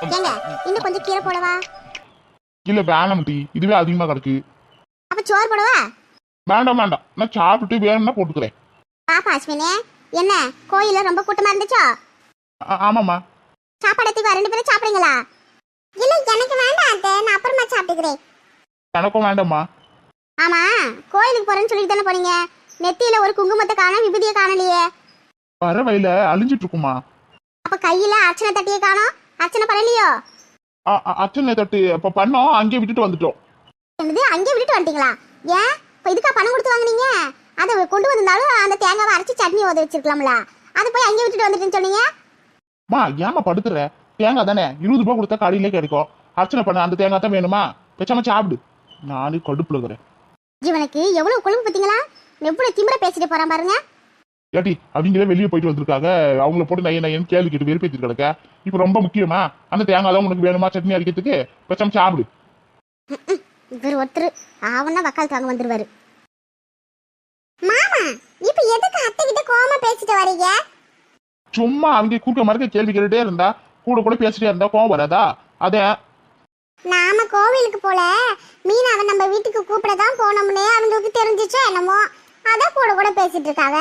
ஏங்க இன்னும் கொஞ்சம் கீரை போடவா? இல்ல வேணாம் டி, இதுவே அதிகமா கிடக்கு. அப்ப சோறு போடவா? வேண்டாம் வேண்டாம், நான் சாப்பிட்டுட்டு வேணும்னா போட்டுக்கிறேன். பாப்பா அஸ்வினே, என்ன கோயில ரொம்ப கூட்டமா இருந்துச்சோ? ஆமாம்மா. சாப்பாடு எடுத்து ரெண்டு பேரும் சாப்பிடுங்களா? இல்ல எனக்கு வேண்டாம் அத்தை, நான் அப்புறமா சாப்பிட்டுக்கிறேன். எனக்கும் வேண்டாம்மா. ஆமா, கோயிலுக்கு போறேன்னு சொல்லிட்டு தானே போனீங்க. நெத்தியில ஒரு குங்குமத்தை காணோம், விபூதியை காணலையே. வர வயல அழிஞ்சிட்டு இருக்குமா? அப்ப கையில அர்ச்சனை தட்டியே காணோம், அர்ச்சனை பண்ணலையோ? அச்சனை தட்டு இப்ப பண்ணோம், அங்கே விட்டுட்டு வந்துட்டோம். என்னது, அங்கே விட்டுட்டு வந்துட்டீங்களா? ஏன் இப்ப இதுக்கா பணம் கொடுத்து வாங்குனீங்க? அதை கொண்டு வந்திருந்தாலும் அந்த தேங்காவை அரைச்சி சட்னி ஓத வச்சிருக்கலாம்ல, அதை போய் அங்கே விட்டுட்டு வந்துட்டுன்னு சொன்னீங்க. மா ஏமா படுத்துற? தேங்காய் தானே 20 ரூபாய் கொடுத்தா கடையிலே கிடைக்கும். அர்ச்சனை பண்ண அந்த தேங்காய் தான் வேணுமா? பேசாம சாப்பிடு. நானே கடுப்புல இருக்கிறேன். இவனுக்கு எவ்வளவு கொழுப்பு பார்த்தீங்களா? எவ்வளவு திமிர பேசிட்டு போறான் பாருங்க. ஏட்டி அவங்களே வெளியே போயிட்டு வந்திருக்காங்க, அவங்கள போட்டு நையன் கேள்வி கேட்டு வெறுப்பேற்றிட்டு கிடக்க. இப்ப ரொம்ப முக்கியமா அந்த தேங்காய் தான் உனக்கு வேணுமா சட்னி அரைக்கிறதுக்கு? பேசாம சாப்பிடு. இவர் ஒருத்தர் ஆவன்னா வக்கால் தாங்க வந்துருவாரு. மாமா இப்ப எதுக்கு அத்தை கிட்ட கோவமா பேசிட்டு வரீங்க? சும்மா அவங்க கூட்ட மாதிரி கேள்வி கேட்டுட்டே இருந்தா கூட கூட பேசிட்டே இருந்தா கோவம் வராதா? அதே நாம கோவிலுக்கு போல மீனாவை நம்ம வீட்டுக்கு கூப்பிட தான் போனோம்னே அவங்களுக்கு தெரிஞ்சிச்சோ என்னமோ, அதான் கூட கூட பேசிட்டு இருக்காங்க.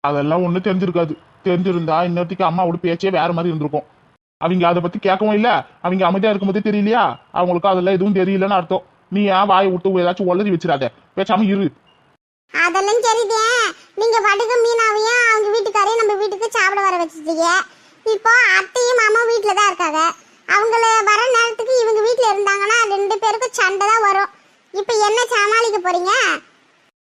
அதெல்லாம் ஒண்ணு தெரிஞ்சிருக்காது. தெரிஞ்சிருந்தா இன்னொருத்திக்கு அம்மாவோட பேச்சே வேற மாதிரி இருந்திருக்கும். அவங்க அதை பத்தி கேட்கவும் இல்ல, அவங்க அமைதியா இருக்கும்போதே தெரியலையா அவங்களுக்கு அதெல்லாம் எதுவும் தெரியலன்னு அர்த்தம். நீ ஏன் வாயை விட்டு ஏதாச்சும் உளறி வச்சிடாத, பேசாம இரு. அதெல்லாம் சரிதே, நீங்க வடுக மீனாவையும் அவங்க வீட்டுக்காரையும் நம்ம வீட்டுக்கு சாப்பிட வர வச்சிட்டீங்க. இப்போ அத்தையும் மாமா வீட்டுல தான் இருக்காங்க. அவங்கள வர நேரத்துக்கு இவங்க வீட்டுல இருந்தாங்கன்னா ரெண்டு பேருக்கும் சண்டை தான் வரும். இப்ப என்ன சமாளிக்க போறீங்க?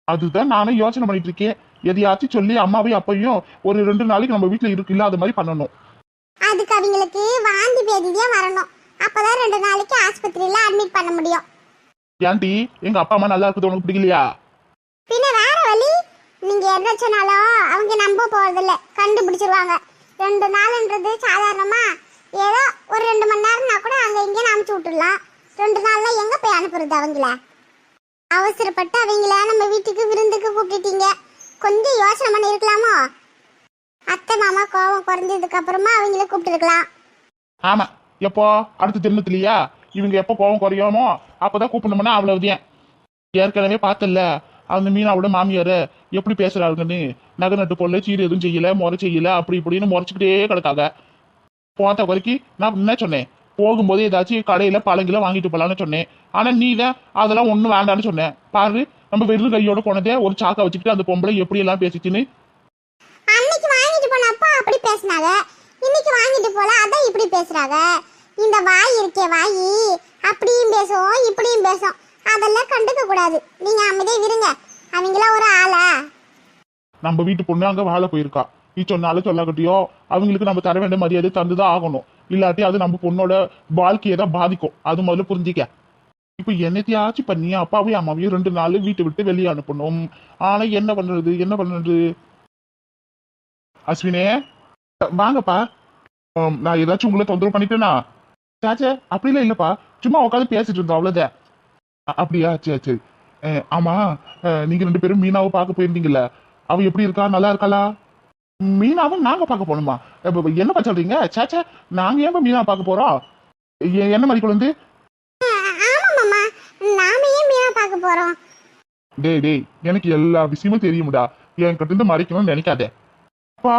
அதுதான் நானும் யோசனை பண்ணிட்டு இருக்கேன். எதையாச்சும் சொல்லி அம்மாவையும் அப்பையும் ஒரு 2 நாளைக்கு நம்ம வீட்டுல இருக்கு இல்ல அது மாதிரி பண்ணணும். அதுக்கு அவங்களுக்கு வாந்தி பேதியா வரணும். அப்பதான் 2 நாளைக்கு ஆஸ்பத்திரியில அட்மிட் பண்ண முடியும். ஏன்டி எங்க அப்பா அம்மா நல்லா இருக்குது உனக்கு பிடிக்கலையா? பின்ன வேற வழி. நீங்க என்ன சொன்னாலும் அவங்க நம்ப போறதில்ல, கண்டுபிடிச்சிருவாங்க. 2 நாள்ன்றது சாதாரணமா ஏதோ ஒரு 2 மணி நேரம்னா கூட அங்க இங்கே அனுப்பிச்சு விட்டுடலாம். 2 நாள்ல எங்க போய் அனுப்புறது அவங்கள? அவசரப்பட்டு அவங்கள நம்ம வீட்டுக்கு விருந்துக்கு கூப்பிட்டுட்டீங்க. கொஞ்சம் யோசனை பண்ணி இருக்கலாமோ? அத்தை மாமா கோவம் குறைஞ்சதுக்கு அப்புறமா அவங்கள கூப்பிட்டு இருக்கலாம். ஆமா, எப்போ அடுத்த ஜென்மத்திலயா இவங்க எப்போ கோவம் குறையுமோ அப்பதான் கூப்பிடணும்னா அவ்வளவுதான். ஏற்கனவே பார்த்தல அந்த மீனாவோட மாமியார எப்படி பேசுறாங்கன்னு. நகை நட்டு போடல, சீர் எதுவும் செய்யல, முறை செய்யல, அப்படி இப்படின்னு முறைச்சுக்கிட்டே கிடக்காங்க. போத்த வரைக்கும் நான் என்ன சொன்னேன், போகும்போது ஏதாச்சும் கடையில பழங்கில வாங்கிட்டு போலான்னு சொன்னேன். ஆனா நீ தான் அதெல்லாம் ஒண்ணும் வேண்டான்னு சொன்னேன். பாரு நம்ம வெறும் கையோட போனதே ஒரு சாக்கா வச்சுக்கிட்டு அந்த பொம்பளை எப்படி எல்லாம் பேசிச்சுன்னு. அன்னைக்கு வாங்கிட்டு போனப்ப அப்படி பேசினாங்க, இன்னைக்கு வாங்கிட்டு போல அதான் இப்படி பேசுறாங்க. இந்த வாய் இருக்கே வாய், அப்படியும் பேசும் இப்படியும் பேசும். அதெல்லாம் கண்டுக்க கூடாது. நீங்க அமைதியே இருங்க. அவங்களாம் ஒரு ஆளா? நம்ம வீட்டு பொண்ணு அங்க வாழ போயிருக்கா. நீ சொன்னாலும் சொல்லாக்கட்டியோ அவங்களுக்கு நம்ம தர வேண்டிய மரியாதை தந்துதான் ஆகணும். இல்லாட்டி அது நம்ம பொண்ணோட வாழ்க்கையை தான் பாதிக்கும். அது முதல்ல புரிஞ்சிக்க. இப்ப என்னத்தையாச்சும் பண்ணி அப்பாவையும் அம்மாவையும் 2 நாள் வீட்டை விட்டு வெளியே அனுப்பணும். ஆனா என்ன பண்றது? அஸ்வினே வாங்கப்பா. நான் ஏதாச்சும் உங்களை தொந்தரவு பண்ணிட்டேனா? சாச்சே அப்படிலாம் இல்லப்பா, சும்மா உட்காந்து பேசிட்டு இருந்தோம் அவ்வளவுதான். அப்படியா? சரி சரி. ஆமா, நீங்க 2 பேரும் மீனாவை பார்க்க போயிருந்தீங்கல்ல, அவ எப்படி இருக்கா? நல்லா இருக்காளா? மீனாவும் நாங்க பார்க்க போகணுமா? என்னப்பா சொல்றீங்க? சாச்சா நாங்க ஏன் மீனா பார்க்க போறோம்? என்ன மாதிரி குழந்தை? ஆமா மாமா, நாம ஏன் மீனா பார்க்க போறோம்? டேய் எனக்கு எல்லா விஷயமும் தெரியும்டா, என் கிட்ட இருந்து மறைக்கணும்னு நினைக்காதே. அப்பா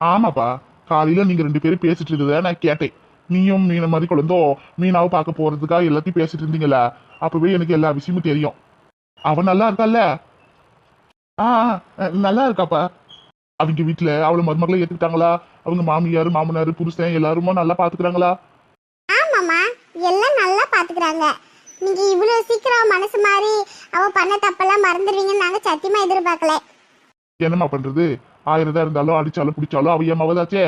ஆமாப்பா, காலையில நீங்க 2 பேரும் பேசிட்டு இருந்தத நான் கேட்டேன். நீயும் மீன மாதிரி குழந்தோ மீனாவை பார்க்க போறதுக்காக எல்லாத்தையும் பேசிட்டு இருந்தீங்களா? அப்பவே எனக்கு எல்லா விஷயமும் தெரியும். அவன் நல்லா இருக்கால்ல? நல்லா இருக்காப்பா. அவங்க வீட்டுல அவளை மருமகளை ஏத்துக்கிட்டாங்களா? அவங்க மாமியாரு மாமனாரு புருஷன் எல்லாருமா நல்லா பாத்துக்கிறாங்களா? ஆமாமா, எல்லாம் நல்லா பாத்துக்கிறாங்க. நீங்க இவ்வளவு சீக்கிரம் மனசு மாறி அவ பண்ண தப்பெல்லாம் மறந்துடுவீங்கன்னு நாங்க சத்தியமா எதிர்பார்க்கல. என்னம்மா பண்றது, 1000 தான் இருந்தாலும் அடிச்சாலும் பிடிச்சாலும் அவ மவதாச்சே.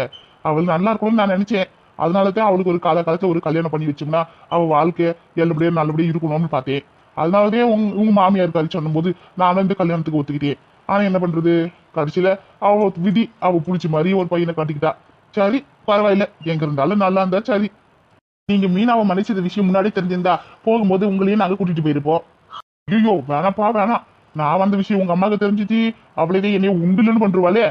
அவள் நல்லா இருக்கணும்னு நான் நினைச்சேன். அதனாலதான் அவளுக்கு ஒரு காலத்துல ஒரு கல்யாணம் பண்ணி வச்சோம்னா அவ வாழ்க்கை எல்லாபடியும் நல்லபடியும் இருக்கணும்னு பார்த்தேன். அதனாலதான் உங்க மாமியார் கறி சொன்னும் போது நானும் இந்த கல்யாணத்துக்கு ஒத்துக்கிட்டேன். ஆனா என்ன பண்றது, கடைசியில அவ விதி அவ புடிச்ச மாதிரி ஒரு பையனை காட்டிக்கிட்டா. சரி பரவாயில்ல, எங்க இருந்தாலும் நல்லா இருந்தா சரி. நீங்க மீனாவை மன்னிச்சது விஷயம் முன்னாடி தெரிஞ்சிருந்தா போகும்போது உங்களையும் நாங்க கூட்டிட்டு போயிருப்போம். ஐயோ வேணாப்பா வேணாம், நான் வந்த விஷயம் உங்க அம்மாவுக்கு தெரிஞ்சிச்சு அவளே என்னைய உண்டுலன்னு பண்ருவாளே.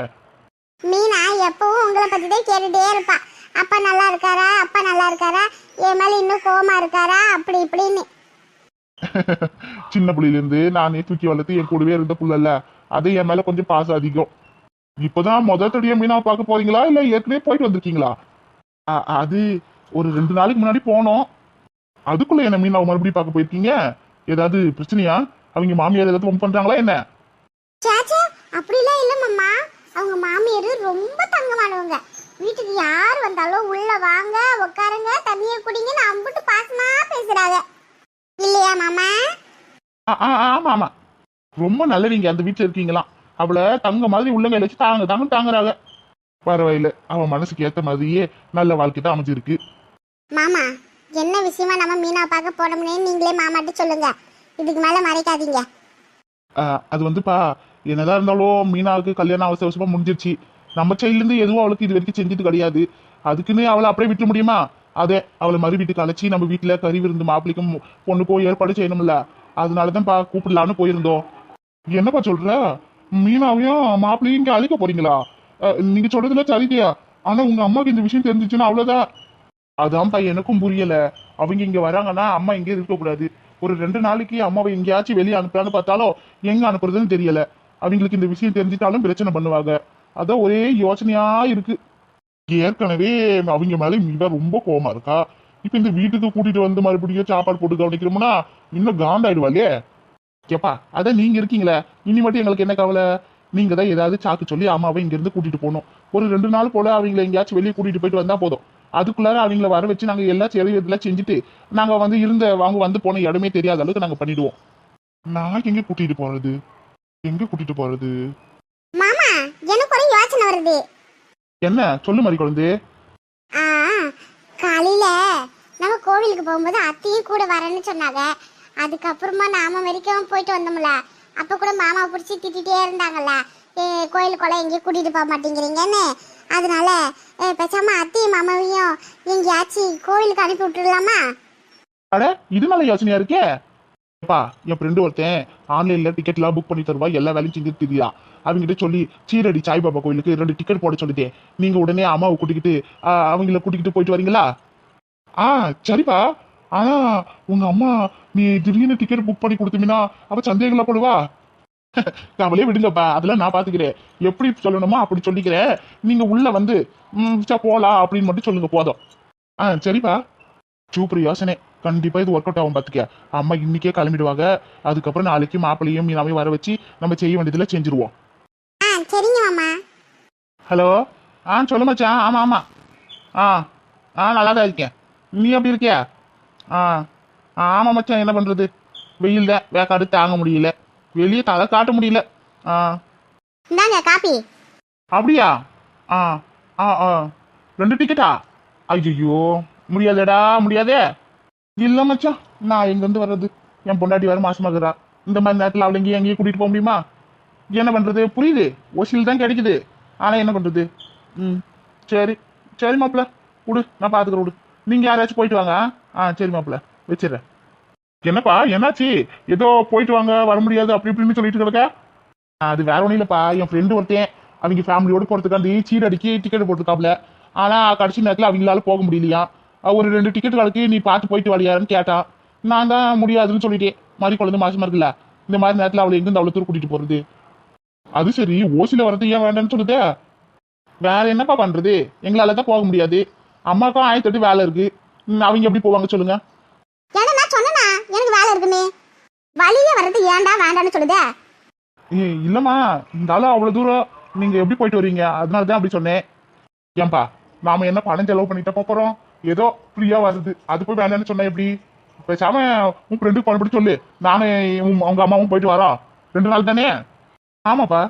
மீனா எப்பவும் உங்களை பத்திதான் கேட்டுட்டே இருப்பா. அப்பா நல்லா இருக்காரா, அப்பா நல்லா இருக்காரா, என் மேல இன்னும் கோவமா இருக்காரா, அப்படி இப்படின்னு. சின்ன புள்ளையில இருந்து நானே தூக்கி வளர்த்து என் கூடவே இருந்த புள்ளல்ல, அது என் மேல கொஞ்சம் பாசம் அதிகம். இப்பதான் முதல் தடியா மீனாவை பார்க்க போறீங்களா இல்ல ஏற்கனவே போயிட்டு வந்திருக்கீங்களா? அது ஒரு 2 நாளைக்கு முன்னாடி போனோம். அதுக்குள்ள என்ன மீனாவை மறுபடியும் பார்க்க போயிருக்கீங்க? ஏதாவது பிரச்சனையா? அவங்க மாமியார் ஏதாவது ரொம்ப பண்றாங்களா என்ன? சேச்சே, அப்படிலாம் இல்ல மாமா. அவங்க மாமியார் ரொம்ப தங்கமானவங்க. வீட்டுக்கு யார் வந்தாலும் உள்ள வாங்க, உட்காருங்க, தண்ணியை குடிங்கன்னு அம்பிட்டு பாசமா பேசுறாங்க. இல்லையா மாமா? ஆமா ஆமா, ரொம்ப நல்லவங்க அந்த வீட்டுல இருக்கீங்களாம். அவளை தங்க மாதிரி உள்ளங்க வச்சு தாங்குறாங்க. பரவாயில்ல, அவன் மனசுக்கு ஏத்த மாதிரியே நல்ல வாழ்க்கை தான் அமைஞ்சிருக்கு. மாமா, என்ன விஷயமா நம்ம மீனா பார்க்க போனோம்னே நீங்களே மாமாட்ட சொல்லுங்க. இதுக்கு மேல மறைக்காதீங்க. அது வந்துப்பா, என்னதான் இருந்தாலும் மீனாவுக்கு கல்யாணம் அவசர அவசரமா முடிஞ்சிருச்சு. நம்ம சைட்ல இருந்து எதுவும் அவளுக்கு இது வரைக்கும் செஞ்சது கிடையாது. அதுக்குன்னு அவளை அப்படியே விட்டு முடியுமா? அதே அவளை மறு வீட்டுக்கு அழைச்சி நம்ம வீட்டுல கறி விருந்து மாப்பிளைக்கும் பொண்ணுக்கும் ஏற்பாடு செய்யணும்ல. அதனாலதான்ப்பா கூப்பிடலான்னு போயிருந்தோம். என்னப்பா சொல்ற? மீனாவையும் மாப்பிள்ளையும் இங்க அழைக்க போறீங்களா? நீங்க சொல்றதுல சரிதையா? ஆனா உங்க அம்மாக்கு இந்த விஷயம் தெரிஞ்சிச்சுன்னா அவ்வளவுதான். அதான்ப்பா எனக்கும் புரியல. அவங்க இங்க வராங்கன்னா அம்மா இங்கே இருக்கக்கூடாது. ஒரு 2 நாளைக்கு அம்மாவை எங்கேயாச்சும் வெளியே அனுப்பலான்னு பார்த்தாலும் எங்க அனுப்புறதுன்னு தெரியல. அவங்களுக்கு இந்த விஷயம் தெரிஞ்சிட்டாலும் பிரச்சனை பண்ணுவாங்க. அதான் ஒரே யோசனையா இருக்கு. ஏற்கனவே அவங்க மேல இவ ரொம்ப கோவமா இருக்கா. இப்ப இந்த வீட்டுக்கு கூட்டிட்டு வந்து மறுபடியும் சாப்பாடு போட்டு கவனிக்கிறோம்னா இன்னும் காண்டாயிடுவாளே. கேப்பா, அதான் நீங்க இருக்கீங்களே, இனி மட்டும் எங்களுக்கு என்ன கவலை? நீங்க தான் ஏதாவது சாக்கு சொல்லி அம்மாவை இங்க இருந்து கூட்டிட்டு போகணும். ஒரு 2 நாள் போல அவங்களை எங்கேயாச்சும் வெளியே கூட்டிட்டு போயிட்டு வந்தா போதும். அதுக்குள்ளார அவங்கள வர வச்சு நாங்க எல்லா இதெல்லாம் செஞ்சுட்டு நாங்க வந்து வந்து போன இடமே தெரியாத அளவுக்கு நாங்க பண்ணிடுவோம். நான் எங்க கூட்டிட்டு போறது? மாமா, எனக்கு ஒரு யோசனை வருது. என்ன சொல்லு மாதிரி குழந்தை? ஆ, காலையில நம்ம கோவிலுக்கு போகும்போது அத்தையும் கூட வரேன்னு சொன்னாங்க. அதுக்கப்புறமா நாம வரைக்கும் போயிட்டு வந்தோம்ல, அப்ப கூட மாமா பிடிச்சி திட்டிகிட்டே இருந்தாங்கல்ல, கோயிலுக்குள்ள எங்கேயும் கூட்டிட்டு போக மாட்டேங்கிறீங்கன்னு. அதனால பேசாம அத்தையும் மாமாவையும் எங்கேயாச்சும் கோவிலுக்கு அனுப்பி விட்டுடலாமா? அட, இது நல்ல யோசனையா இருக்கே. அப்பா, என் ஃப்ரெண்டு ஒருத்தன் ஆன்லைன்ல டிக்கெட் எல்லாம் புக் பண்ணி தருவா, எல்லா வேலையும் செஞ்சுட்டு தெரியா. அவங்ககிட்ட சொல்லி சீரடி சாய்பாபா கோயிலுக்கு 2 டிக்கெட் போட சொல்லிட்டேன். நீங்க உடனே அம்மாவை கூட்டிக்கிட்டு அவங்கள கூட்டிக்கிட்டு போயிட்டு வரீங்களா? சரிப்பா. ஆனா உங்க அம்மா நீ திடீர்னு டிக்கெட் புக் பண்ணி கொடுத்தீங்கன்னா அவ சந்தேகங்களா போடுவா. அவளே விடுங்கப்பா, அதெல்லாம் நான் பாத்துக்கிறேன். எப்படி சொல்லணுமோ அப்படி சொல்லிக்கிறேன். நீங்க உள்ள வந்து போலாம் அப்படின்னு மட்டும் சொல்லுங்க போதும். சரிப்பா. சூப்பர் யோசனை. கண்டிப்பா இது ஒர்க் அவுட் ஆகும் பாத்துக்க. அம்மா இன்னைக்கே கிளம்பிடுவாங்க. அதுக்கப்புறம் நாளைக்கு மாப்பிள்ளையும் மீனாவையும் வர வச்சு நம்ம செய்ய வேண்டியதுல செஞ்சிருவோம். சரிங்க மாமா. ஹலோ. சொல்லு மச்சான். ஆமா ஆமா. நல்லா தான் இருக்கேன். நீ எப்படி இருக்கியா? ஆமா மச்சான், என்ன பண்றது? வெயில் தான், வேக்காடு தாங்க முடியல. வெளியே தலை காட்ட முடியல. இந்தாங்க காபி. அப்படியா? ஆ ஆ ஆ 2 டிக்கெட்டா? ஐயோ, முடியாதேடா, முடியாதே. இல்ல மச்சான், நான் எங்க இருந்து வர்றது? என் பொண்டாட்டி வேற மாசமாக்குறா. இந்த மாதிரி நேரத்தில் அவளை எங்கேயும் கூட்டிட்டு போக முடியுமா? என்ன பண்றது? புரியுது, ஒசில் தான் கிடைக்குது. ஆனா என்ன பண்றது? சரி சரி மாப்பிள்ள, விடு, நான் பாத்துக்கிறேன், விடு. நீங்க யாராச்சும் போயிட்டு வாங்க. சரி மாப்பிள்ள, வச்சிடுறேன். என்னப்பா, என்னாச்சு? ஏதோ போயிட்டு வாங்க, வர முடியாது அப்படி இப்படின்னு சொல்லிட்டு கிடக்க. அது வேற ஒன்றும் இல்லப்பா, என் ஃப்ரெண்டு ஒருத்தன் அவங்க ஃபேமிலியோட போறதுக்காண்டி சீரடிக்கு டிக்கெட் போட்டுருக்காப்ல. ஆனா கடைசி நேரத்தில் அவங்களால போக முடியலையா. ஒரு 2 டிக்கெட்டுகளுக்கு நீ பார்த்து போயிட்டு வரையான்னு கேட்டான். நான் தான் முடியாதுன்னு சொல்லிட்டேன். மாதிரி குழந்தை மாசமா இருக்குல்ல, இந்த மாதிரி நேரத்தில் அவளை எங்கிருந்து அவ்வளோ தூரம் கூட்டிட்டு போறது? அது சரி, ஓசில வரது ஏன் வேண்டாம்னு சொல்லுதே? வேற என்னப்பா பண்றது? எங்களால தான் போக முடியாது. அம்மாக்கும் 1008 வேலை இருக்கு. அவங்க எப்படி போவாங்க சொல்லுங்க? நான் சொன்னேனா எனக்கு வேலை இருக்குன்னு? வழியே வர்றது ஏன்டா வேண்டாம்னு சொல்லுதே? இல்லம்மா, இருந்தாலும் அவ்வளவு தூரம் நீங்க எப்படி போயிட்டு வரீங்க? அதனாலதான் அப்படி சொன்னேன். ஏன்பா, நாம என்ன பணம் செலவு பண்ணிட்ட போறோம்? ஏதோ ஃப்ரீயா வருது, அது போய் வேண்டாம்னு சொன்ன எப்படி? பேசாம உன் ஃப்ரெண்டுக்கு பண்ணி சொல்லு, நானும் அவங்க அம்மாவும் போயிட்டு வரோம். 2 நாள் தானே? ஆமாப்பா.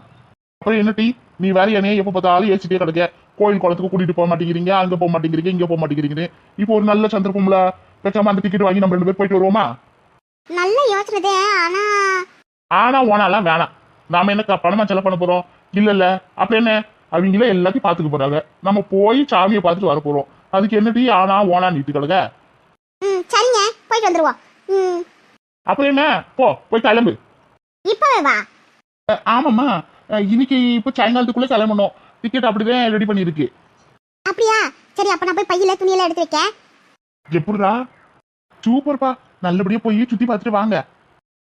அப்புறம் என்ன டீ, நீ வேற என்னையே எப்ப பார்த்தாலும் ஏசிட்டே கிடக்க. கோயில் குளத்துக்கு கூட்டிட்டு போக மாட்டேங்கிறீங்க, அங்க போக மாட்டேங்கிறீங்க, இங்க போக மாட்டேங்கிறீங்க. இப்போ ஒரு நல்ல சந்தர்ப்பம்ல, பேசாம அந்த டிக்கெட் வாங்கி நம்ம 2 பேர் போயிட்டு வருவோமா? நல்ல யோசனை. ஆனா ஓனாலாம் வேணாம். நாம என்ன பணமா செலவு பண்ண போறோம்? இல்ல அப்ப என்ன, அவங்களே எல்லாத்தையும் பாத்துக்க போறாங்க. நம்ம போய் சாமியை பார்த்துட்டு வர போறோம். அதுக்கு என்ன டீ ஆனா ஓனா நீட்டு கிடக்க? சரிங்க, போயிட்டு வந்துருவோம். அப்புறம் என்ன, போய் கிளம்பு. இப்பவே வா. ஆமாம்மா, இன்னைக்கு இப்போ சாயங்காலத்துக்குள்ள கிளம்பணும். டிக்கெட் அப்படிதான் ரெடி பண்ணிருக்கு. அப்படியா? சரி, அப்ப நான் போய் பையில துணியெல்லாம் எடுத்து வைக்கேன். எப்படிடா? சூப்பர்ப்பா, நல்லபடியா போய் சுத்தி பார்த்துட்டு வாங்க.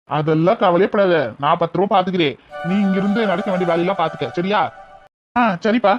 அதெல்லாம் கவலையப்படாத, நான் 10 ரூபா பாத்துக்கிறேன். நீ இங்கிருந்து நடக்க வேண்டிய வேலையெல்லாம் பாத்துக்க, சரியா? சரிப்பா.